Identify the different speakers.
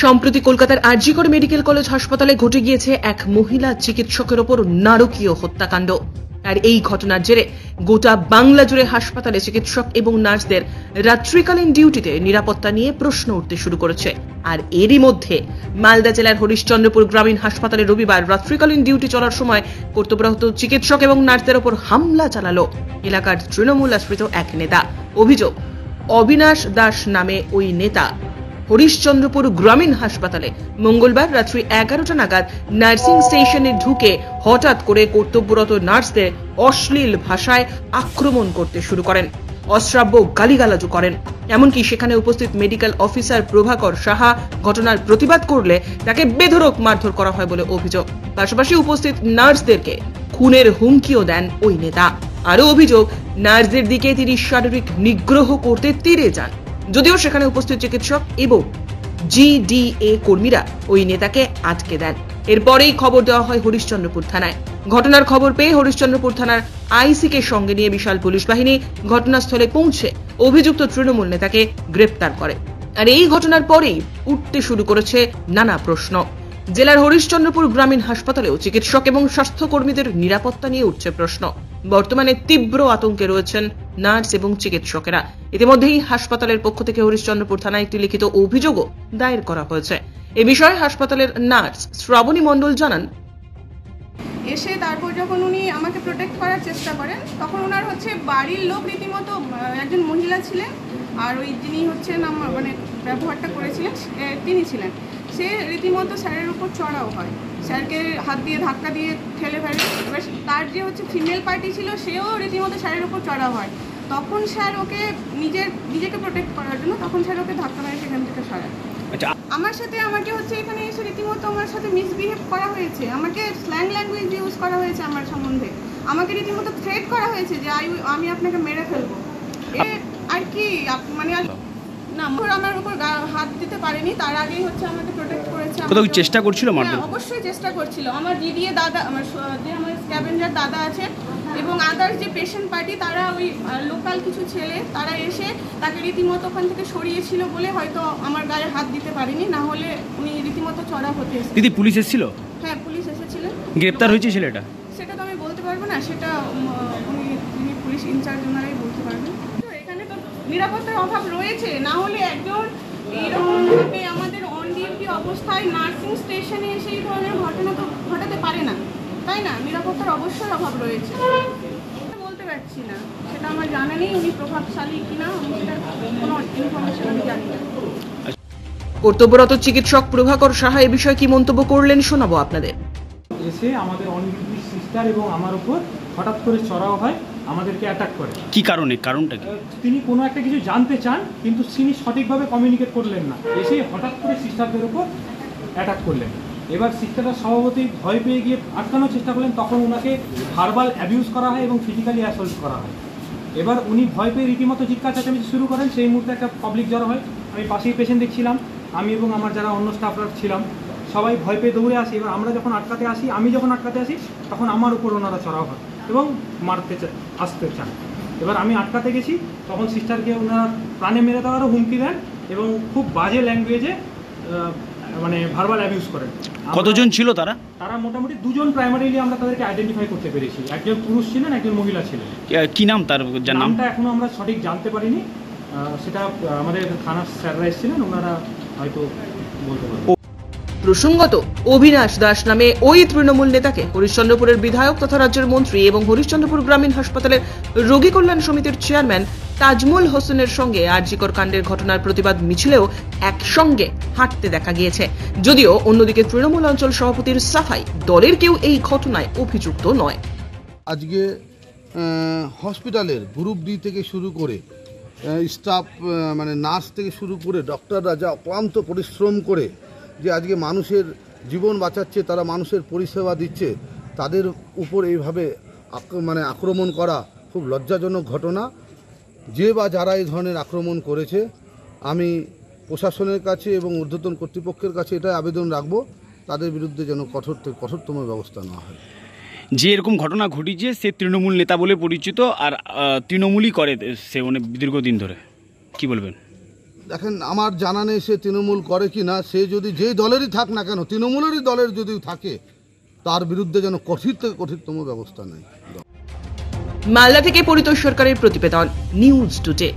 Speaker 1: সম্প্রতি কলকাতার RG Kar medical college হাসপাতালে ঘটে গিয়েছে এক মহিলা চিকিৎসকের ওপর নারকীয় হত্যাকাণ্ড। আর এই ঘটনার জেরে গোটা বাংলা জুড়ে হাসপাতালে চিকিৎসক এবং নার্সদের রাত্রিকালীন ডিউটিতে নিরাপত্তা নিয়ে প্রশ্ন উঠতে শুরু করেছে। আর এরই মধ্যে মালদা জেলার হরিশ্চন্দ্রপুর গ্রামীণ হাসপাতালে রবিবার রাত্রিকালীন ডিউটি চলার সময় কর্তব্যরত চিকিৎসক এবং নার্সদের ওপর হামলা চালালো এলাকার তৃণমূল আশ্রিত এক নেতা। অভিযোগ, অবিনাশ দাস নামে ওই নেতা হরিশ্চন্দ্রপুর গ্রামীণ হাসপাতালে মঙ্গলবার রাত্রি 11টা নাগাদ নার্সিং স্টেশনে ঢুকে হঠাৎ করে কর্তব্যরত নার্সদের অশ্লীল ভাষায় আক্রমণ করতে শুরু করেন, অশ্রাব্য গালিগালাজও করেন। এমনকি সেখানে উপস্থিত মেডিকেল অফিসার প্রভাকর সাহা ঘটনার প্রতিবাদ করলে তাকে বেধড়ক মারধর করা হয় বলে অভিযোগ। পাশাপাশি উপস্থিত নার্সদেরকে খুনের হুমকিও দেন ওই নেতা। আরও অভিযোগ, নার্সদের দিকে তিনি শারীরিক নিগ্রহ করতে তীরে যান। যদিও সেখানে উপস্থিত চিকিৎসক এবং জিডিএ কর্মীরা ওই নেতাকে আটকে দেন। এরপরেই খবর দেওয়া হয় হরিশ্চন্দ্রপুর থানায়। ঘটনার খবর পেয়ে হরিশ্চন্দ্রপুর থানার আইসিকে সঙ্গে নিয়ে বিশাল পুলিশ বাহিনী ঘটনাস্থলে পৌঁছে অভিযুক্ত তৃণমূল নেতাকে গ্রেপ্তার করে। আর এই ঘটনার পরেই উঠতে শুরু করেছে নানা প্রশ্ন। জেলার হরিশ্চন্দ্রপুর গ্রামীণ হাসপাতালেও চিকিৎসক এবং স্বাস্থ্যকর্মীদের নিরাপত্তা নিয়ে উঠছে প্রশ্ন। বর্তমানে তীব্র আতঙ্কে রয়েছেন নার্স এবং চিকিৎসকেরা। ইতিমধ্যেই হাসপাতালের পক্ষ থেকে হরিশ্চন্দ্রপুর থানায় একটি লিখিত অভিযোগও দায়ের করা হয়েছে। এ বিষয়ে হাসপাতালের নার্স শ্রাবণী মণ্ডল জানান,
Speaker 2: এসে তারপর যখন উনি আমাকে প্রোটেক্ট করার চেষ্টা করেন তখন ওনার বাড়ির লোক রীতিমতো একজন মহিলা ছিলেন, আর ওই যিনি মানে ব্যবহারটা করেছিলেন তিনি ছিলেন, সে রীতিমতো স্যারের উপর চড়াও হয়, স্যারকে হাত দিয়ে ধাক্কা দিয়ে ঠেলে ফেলে। এবার তার যে ফিমেল পার্টি ছিল সেও রীতিমতো স্যারের উপর চড়াও হয়। তখন স্যার ওকে নিজেকে প্রোটেক্ট করার জন্য তখন স্যার ওকে ধাক্কা মেরে সেখান থেকে সরায়। আমার সাথে আমাকে এখানে এসে রীতিমতো আমার সাথে মিসবিহেভ করা হয়েছে, আমাকে স্ল্যাং ল্যাঙ্গুয়েজ ইউজ করা হয়েছে আমার সম্বন্ধে, আমাকে রীতিমতো থ্রেট করা হয়েছে যে আমি আপনাকে মেরে ফেলবো। আর কি মানে না, আমার উপর হাত দিতে পারেনি, তার আগেই আমাকে প্রোটেক্ট করেছে।
Speaker 3: চেষ্টা করছিল মারতে?
Speaker 2: অবশ্যই চেষ্টা করছিল। আমার দিদিয়ে দাদা, আমার স্ক্যাভেঞ্জার দাদা আছে এবং আদার্স যে পেশেন্ট পার্টি তারা ওই লোকাল কিছু ছেলে তারা এসে তাকে রীতিমতো ওখান থেকে সরিয়েছিল বলে হয়তো আমার গায়ে হাত দিতে পারিনি, না হলে উনি রীতিমতো চড়া হতে এসেছিল।
Speaker 3: দিদি, পুলিশ এসেছিল?
Speaker 2: হ্যাঁ, পুলিশ এসেছিলেন।
Speaker 3: গ্রেপ্তার হয়েছে ছেলেটা?
Speaker 2: সেটা তো আমি বলতে পারবো না, সেটা উনি পুলিশ ইনচার্জ ওনারাই বলতে পারবেন। এখানে তো নিরাপত্তার অভাব রয়েছে, না হলে একজন এইরকমভাবে আমাদের অন ডিউটি অবস্থায় নার্সিং স্টেশনে এসে এই ধরনের ঘটনা তো ঘটাতে পারে না, তাই না? নিরাপত্তার অবশ্যই অভাব রয়েছে। বলতে পারছি না, সেটা আমার জানা নেই উনি প্রভাবশালী কিনা, সেটার কোনো ইনফরমেশন আমি জানি না।
Speaker 1: কর্তব্যরত চিকিৎসক প্রভাকর সাহা এ বিষয়ে কি মন্তব্য করলেন শোনাবো আপনাদের।
Speaker 4: এসে আমাদের অন ডিউটি সিস্টার এবং আমার উপর হঠাৎ করে চড়াও হয়, আমাদেরকে অ্যাটাক করে।
Speaker 3: কি কারণে? কারণটা কি?
Speaker 4: তিনি কোনো একটা কিছু জানতে চান কিন্তু তিনি সঠিকভাবে কমিউনিকেট করলেন না, এসে হঠাৎ করে সিস্টারদের উপর অ্যাটাক করলেন। এবার সিস্টাররা স্বভাবতই ভয় পেয়ে গিয়ে আটকানোর চেষ্টা করলেন, তখন ওনাকে ভার্বাল অ্যাবিউজ করা হয় এবং ফিজিক্যালি অ্যাসল্ট করা হয়। এবার উনি ভয় পেয়ে রীতিমতো চিৎকার চেঁচামেচি শুরু করেন। সেই মুহূর্তে একটা পাবলিক জড়ো হয়, আমি পাশেই পেশেন্ট দেখছিলাম, আমি এবং আমার যারা অন্য স্টাফরা ছিলাম সবাই ভয় পেয়ে দৌড়ে আসি। এবার আমি যখন আটকাতে আসি তখন আমার উপর ওনারা চড়াও হয় এবং আসতে চান। এবার আমি আটকাতে গেছি, তখন সিস্টারকে ওনারা প্রাণে মেরে দেওয়ারও হুমকি দেন এবং খুব বাজে ল্যাঙ্গুয়েজে মানে ভার্বাল অ্যাবিউজ করেন।
Speaker 3: কতজন ছিল তারা?
Speaker 4: তারা মোটামুটি দুজন প্রাইমারিলি আমরা তাদেরকে আইডেন্টিফাই করতে পেরেছি, একজন পুরুষ ছিলেন, একজন মহিলা ছিলেন।
Speaker 3: কি নাম তার?
Speaker 4: নামটা এখনো আমরা সঠিক জানতে পারিনি, সেটা আমাদের থানার স্যাররা এসেছিলেন, ওনারা হয়তো বলতে পারবেন।
Speaker 1: প্রসঙ্গত, অবিনাশ দাস নামে ওই তৃণমূল নেতাকে হরিশ্চন্দ্রপুরের বিধায়ক তথা রাজ্যের মন্ত্রী এবং হরিশ্চন্দ্রপুর গ্রামীণ হাসপাতালের রোগী কল্যাণ সমিতির চেয়ারম্যান তাজমুল হোসেনের সঙ্গে আরজিকর কাণ্ডের ঘটনার প্রতিবাদ মিছিলেও একসঙ্গে হাঁটতে দেখা গিয়েছে। যদিও অন্যদিকে তৃণমূল অঞ্চল সভাপতির সাফাই, দলের কেউ এই ঘটনায় অভিযুক্ত নয়।
Speaker 5: আজকে হসপিটালের গ্রুপ ডি থেকে শুরু করে স্টাফ মানে নার্স থেকে শুরু করে ডক্টররা যা অক্লান্ত পরিশ্রম করে যে আজকে মানুষের জীবন বাঁচাচ্ছে, তারা মানুষের পরিষেবা দিচ্ছে, তাদের উপর এইভাবে আক্রমণ করা খুব লজ্জাজনক ঘটনা। যে বা যারা এই ধরনের আক্রমণ করেছে, আমি প্রশাসনের কাছে এবং ঊর্ধ্বতন কর্তৃপক্ষের কাছে এটাই আবেদন রাখব, তাদের বিরুদ্ধে যেন কঠোরতম ব্যবস্থা নেওয়া হয়।
Speaker 3: যে এরকম ঘটনা ঘটিছে সে তৃণমূল নেতা বলে পরিচিত, আর তৃণমূলই করে সে দীর্ঘদিন ধরে, কি বলবেন?
Speaker 5: দেখেন, আমার জানা নেই সে তৃণমূল করে কি না। সে যদি যেই দলেরই থাক না কেন, তৃণমূলেরই দলের যদি থাকে, তার বিরুদ্ধে যেন কঠিন থেকে কঠিনতম ব্যবস্থা নেয়।
Speaker 1: মালদা থেকে পরিতোষ সরকারের প্রতিবেদন, নিউজ টুডে।